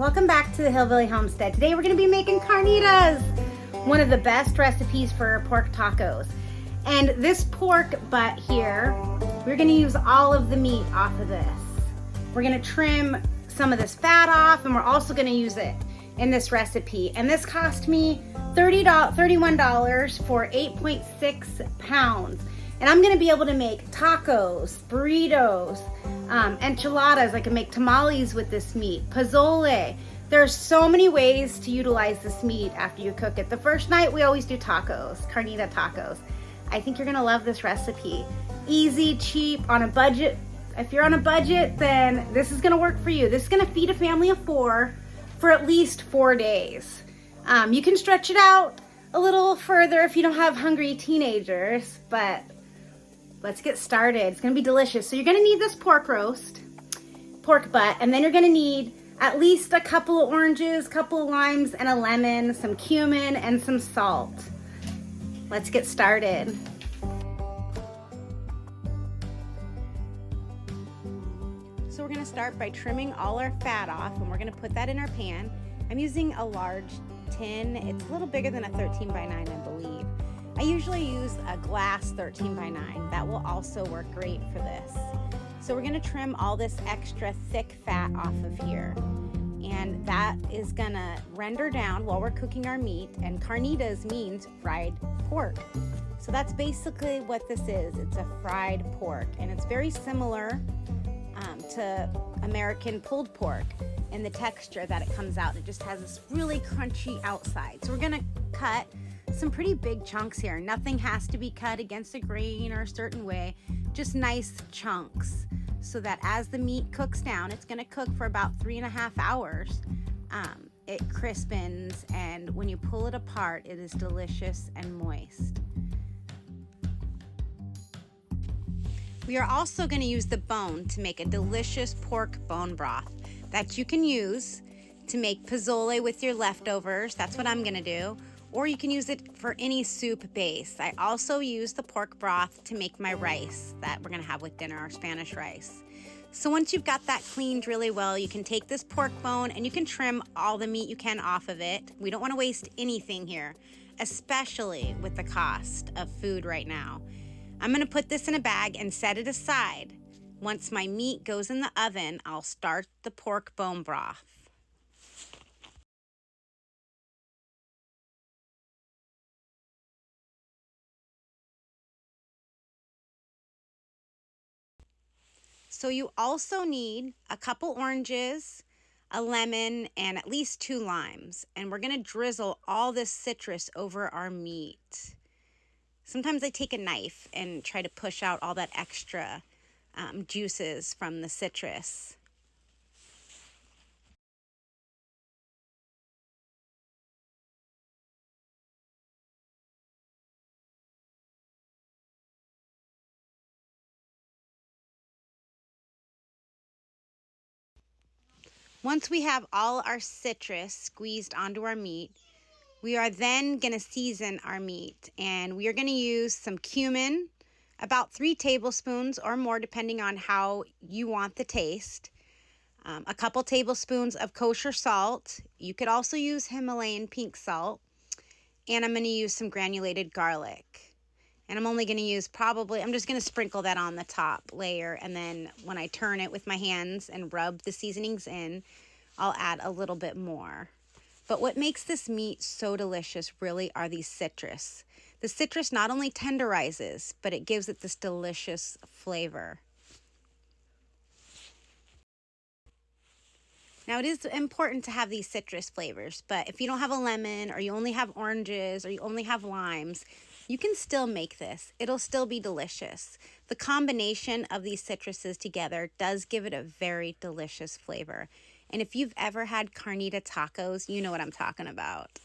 Welcome back to the Hillbilly Homestead. Today we're going to be making carnitas, one of the best recipes for pork tacos. And this pork butt here, we're going to use all of the meat off of this. We're going to trim some of this fat off, and we're also going to use it in this recipe. And this cost me $31 for 8.6 pounds. And I'm gonna be able to make tacos, burritos, enchiladas. I can make tamales with this meat, pozole. There's so many ways to utilize this meat after you cook it. The first night we always do tacos, carnita tacos. I think you're gonna love this recipe. Easy, cheap, on a budget. If you're on a budget, then this is gonna work for you. This is gonna feed a family of 4 for at least 4 days. You can stretch it out a little further if you don't have hungry teenagers, but let's get started. It's gonna be delicious. So you're gonna need this pork roast, pork butt, and then you're gonna need at least a couple of oranges, couple of limes, and a lemon, some cumin, and some salt. Let's get started. So we're gonna start by trimming all our fat off, and we're gonna put that in our pan. I'm using a large tin. It's a little bigger than a 13 by 9, I believe. I usually use a glass 13 by 9. That will also work great for this. So we're gonna trim all this extra thick fat off of here. And that is gonna render down while we're cooking our meat. And carnitas means fried pork. So that's basically what this is. It's a fried pork. And it's very similar to American pulled pork in the texture that it comes out. It just has this really crunchy outside. So we're gonna cut some pretty big chunks here. Nothing has to be cut against the grain or a certain way, just nice chunks, so that as the meat cooks down, it's gonna cook for about 3.5 hours. It crispens, and when you pull it apart, it is delicious and moist. We are also gonna use the bone to make a delicious pork bone broth that you can use to make pozole with your leftovers. That's what I'm gonna do. Or you can use it for any soup base. I also use the pork broth to make my rice that we're gonna have with dinner, our Spanish rice. So once you've got that cleaned really well, you can take this pork bone and you can trim all the meat you can off of it. We don't wanna waste anything here, especially with the cost of food right now. I'm gonna put this in a bag and set it aside. Once my meat goes in the oven, I'll start the pork bone broth. So you also need a couple oranges, a lemon, and at least 2 limes. And we're gonna drizzle all this citrus over our meat. Sometimes I take a knife and try to push out all that extra juices from the citrus. Once we have all our citrus squeezed onto our meat, we are then gonna season our meat, and we are gonna use some cumin, about 3 tablespoons or more depending on how you want the taste. A couple tablespoons of kosher salt. You could also use Himalayan pink salt. And I'm gonna use some granulated garlic. And I'm only gonna use I'm just gonna sprinkle that on the top layer, and then when I turn it with my hands and rub the seasonings in, I'll add a little bit more. But what makes this meat so delicious really are these citrus. The citrus not only tenderizes, but it gives it this delicious flavor. Now it is important to have these citrus flavors, but if you don't have a lemon, or you only have oranges, or you only have limes, you can still make this. It'll still be delicious. The combination of these citruses together does give it a very delicious flavor. And if you've ever had carnita tacos, you know what I'm talking about.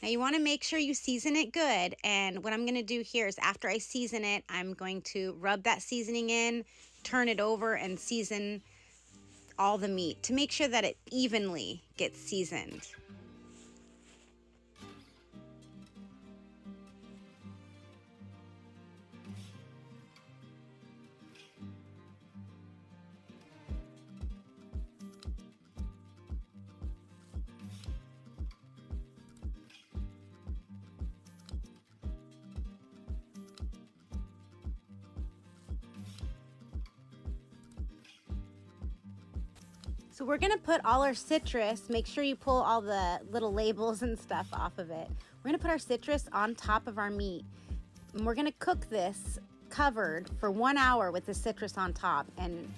Now you want to make sure you season it good, and what I'm going to do here is after I season it, I'm going to rub that seasoning in, turn it over, and season all the meat to make sure that it evenly gets seasoned. So we're gonna put all our citrus, make sure you pull all the little labels and stuff off of it. We're gonna put our citrus on top of our meat. And we're gonna cook this covered for 1 hour with the citrus on top. And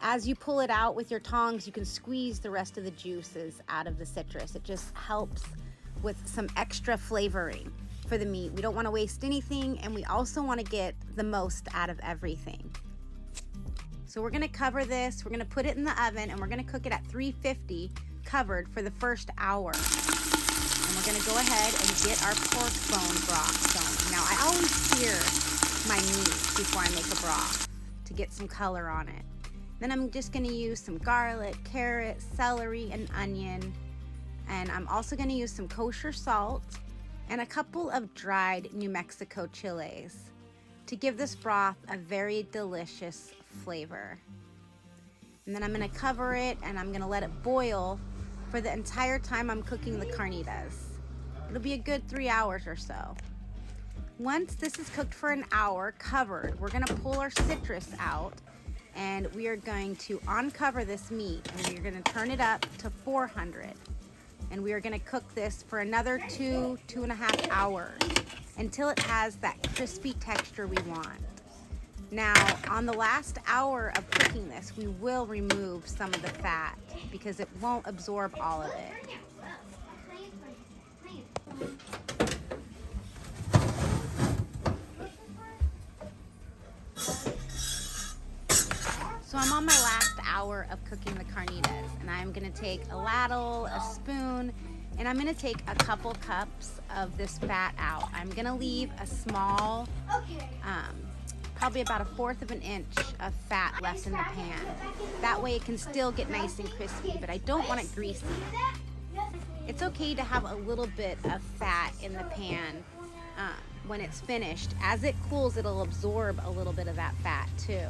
as you pull it out with your tongs, you can squeeze the rest of the juices out of the citrus. It just helps with some extra flavoring for the meat. We don't wanna waste anything, and we also wanna get the most out of everything. So we're gonna cover this, we're gonna put it in the oven, and we're gonna cook it at 350 covered for the first hour. And we're gonna go ahead and get our pork bone broth going. Now I always sear my meat before I make a broth to get some color on it. Then I'm just gonna use some garlic, carrot, celery, and onion. And I'm also gonna use some kosher salt and a couple of dried New Mexico chilies to give this broth a very delicious flavor. And then I'm gonna cover it and I'm gonna let it boil for the entire time I'm cooking the carnitas. It'll be a good 3 hours or so. Once this is cooked for an hour covered, we're gonna pull our citrus out and we are going to uncover this meat and we're gonna turn it up to 400. And we are gonna cook this for another 2.5 hours until it has that crispy texture we want. Now, on the last hour of cooking this, we will remove some of the fat because it won't absorb all of it. So I'm on my last hour of cooking the carnitas, and I'm gonna take a ladle, a spoon, and I'm gonna take a couple cups of this fat out. I'm gonna leave a small, probably about 1/4 of an inch of fat left in the pan. That way it can still get nice and crispy, but I don't want it greasy. It's okay to have a little bit of fat in the pan when it's finished. As it cools, it'll absorb a little bit of that fat too.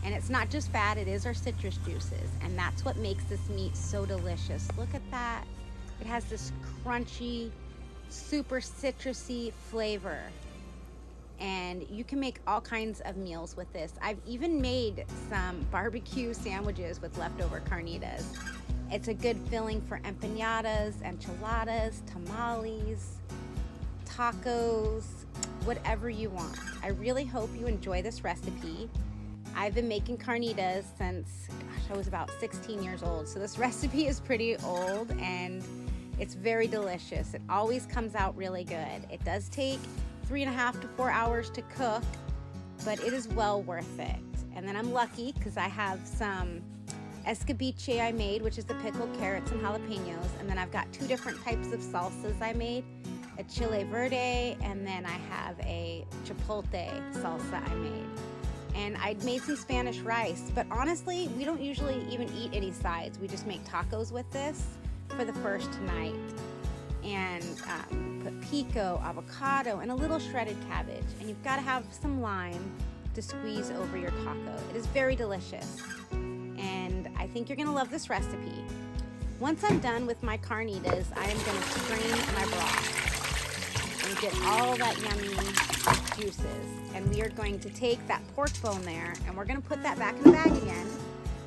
And it's not just fat, it is our citrus juices, and that's what makes this meat so delicious. Look at that. It has this crunchy, super citrusy flavor. And you can make all kinds of meals with this. I've even made some barbecue sandwiches with leftover carnitas. It's a good filling for empanadas, enchiladas, tamales, tacos, whatever you want. I really hope you enjoy this recipe. I've been making carnitas since, I was about 16 years old. So this recipe is pretty old and it's very delicious. It always comes out really good. It does take 3.5 to 4 hours to cook, but it is well worth it. And then I'm lucky because I have some escabeche I made, which is the pickled carrots and jalapenos. And then I've got 2 different types of salsas I made, a chile verde, and then I have a chipotle salsa I made. And I made some Spanish rice, but honestly, we don't usually even eat any sides. We just make tacos with this for the first night. And put pico, avocado, and a little shredded cabbage. And you've got to have some lime to squeeze over your taco. It is very delicious. And I think you're gonna love this recipe. Once I'm done with my carnitas, I am gonna strain my broth and get all that yummy juices. And we are going to take that pork bone there and we're gonna put that back in the bag again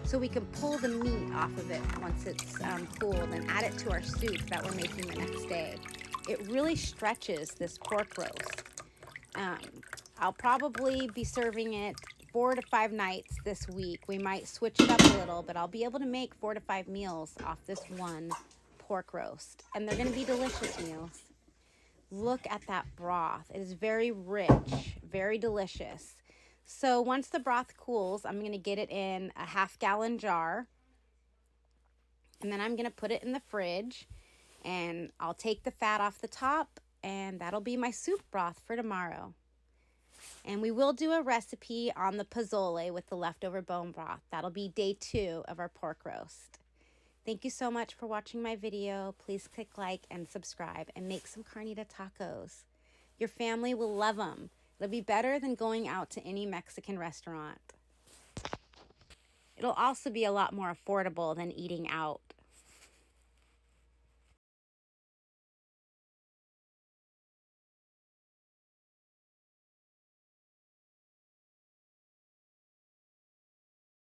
so we can pull the meat off of it once it's cooled and add it to our soup that we're making the next day. It really stretches this pork roast. I'll probably be serving it 4 to 5 nights this week. We might switch it up a little, but I'll be able to make 4 to 5 meals off this one pork roast. And they're gonna be delicious meals. Look at that broth. It is very rich, very delicious. So once the broth cools, I'm going to get it in a 1/2 gallon jar. And then I'm going to put it in the fridge. And I'll take the fat off the top, and that'll be my soup broth for tomorrow. And we will do a recipe on the pozole with the leftover bone broth. That'll be day 2 of our pork roast. Thank you so much for watching my video. Please click like and subscribe and make some carnita tacos. Your family will love them. It'll be better than going out to any Mexican restaurant. It'll also be a lot more affordable than eating out